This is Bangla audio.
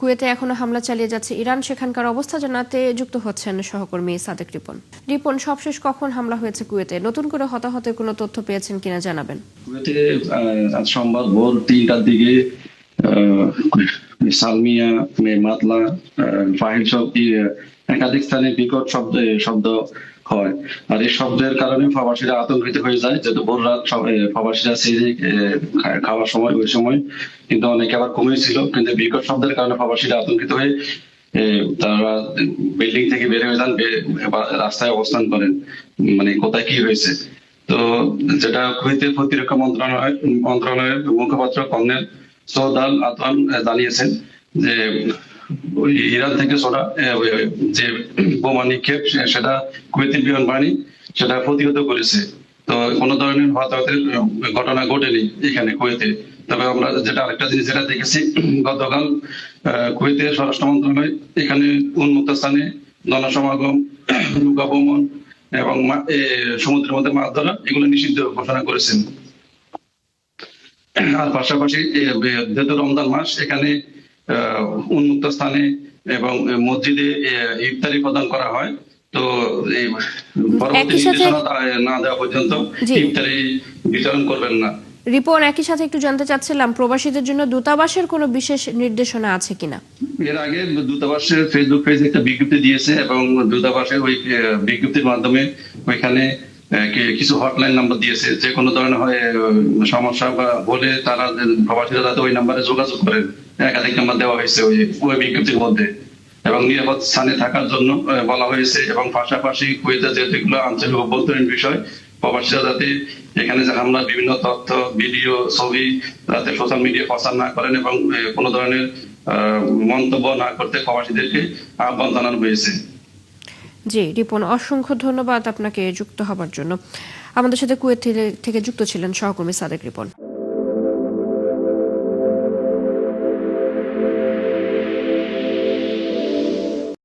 কুয়েতে এখনো হামলা চালিয়ে যাচ্ছে ইরান, সেখানকার অবস্থা জানাতে যুক্ত হচ্ছেন সহকর্মী সাদেক রিপন। রিপন, সবশেষ কখন হামলা হয়েছে কুয়েতে? নতুন করে হতাহতের কোনো তথ্য পেয়েছেন কিনা জানাবেন। কুয়েতে আজ সোমবার ভোর 3টার দিকে সালমিয়া, মাতলা, ফাহিম সব একাধিক স্থানে বিকট শব্দ হয়। আর এই শব্দের কারণে প্রবাসীরা আতঙ্কিত হয়ে যায়, যেহেতু ভোর রাত প্রবাসীরা খাওয়ার সময় ওই সময় কিন্তু অনেকে আবার কমেছিল, কিন্তু বিকট শব্দের কারণে প্রবাসীরা আতঙ্কিত হয়ে তারা বিল্ডিং থেকে বের হয়ে যান, রাস্তায় অবস্থান করেন, মানে কোথায় কি হয়েছে। তো যেটা কুয়েতের প্রতিরক্ষা মন্ত্রণালয়ের মুখপাত্র কর্নেল সৌদ আল আতওয়ান জানিয়েছেন যে ইরান থেকে যে বোমা নিক্ষেপ সেটা কুয়েতের বিমান বাহিনী সেটা প্রতিহত করেছে। তো কোনো ধরনের হতাহতের ঘটনা ঘটেনি এখানে কুয়েতে। তবে আমরা আরেকটা জিনিস যেটা দেখেছি, গতকাল কুয়েতের স্বরাষ্ট্র মন্ত্রণালয় এখানে উন্মুক্ত স্থানে জনসমাগম, নৌকা ভ্রমণ এবং সমুদ্রের মধ্যে মাছ ধরা এগুলো নিষিদ্ধ ঘোষণা করেছেন। আর পাশাপাশি যেহেতু রমজান মাস, এখানে উন্মুক্ত স্থানে এবং মসজিদে ইফতারি প্রদান করা হয়। তো পরবর্তী নির্দেশনা না দেওয়া পর্যন্ত ইফতারি বিতরণ করবেন না। রিপন, একই সাথে একটু জানতে চাচ্ছিলাম প্রবাসীদের জন্য দূতাবাসের কোনো বিশেষ নির্দেশনা আছে কিনা? এর আগে দূতাবাসের ফেসবুক পেজে একটা বিজ্ঞপ্তি দিয়েছে এবং দূতাবাসের ওই বিজ্ঞপ্তির মাধ্যমে ওইখানে কিছু হটলাইন নাম্বার দিয়েছে, যে কোনো ধরনের হয় সমস্যা বা হলে তারা প্রবাসীরা যাতে ওই নাম্বারে যোগাযোগ করেন। একাধিক নাম্বার দেওয়া হয়েছে ওই বিজ্ঞপ্তির মধ্যে, এবং নিরাপদ স্থানে থাকার জন্য বলা হয়েছে। এবং পাশাপাশি কুয়েতে যেহেতু এগুলো আঞ্চলিক অভ্যন্তরীণ বিষয়, প্রবাসীরা যাতে এখানে যে হামলার বিভিন্ন তথ্য, ভিডিও, ছবি যাতে সোশ্যাল মিডিয়া প্রচার না করেন এবং কোনো ধরনের মন্তব্য না করতে প্রবাসীদেরকে আহ্বান জানানো হয়েছে। জি রিপন, অসংখ্য ধন্যবাদ আপনাকে যুক্ত হবার জন্য। আমাদের সাথে কুয়েত থেকে যুক্ত ছিলেন সহকর্মী সাদেক রিপন।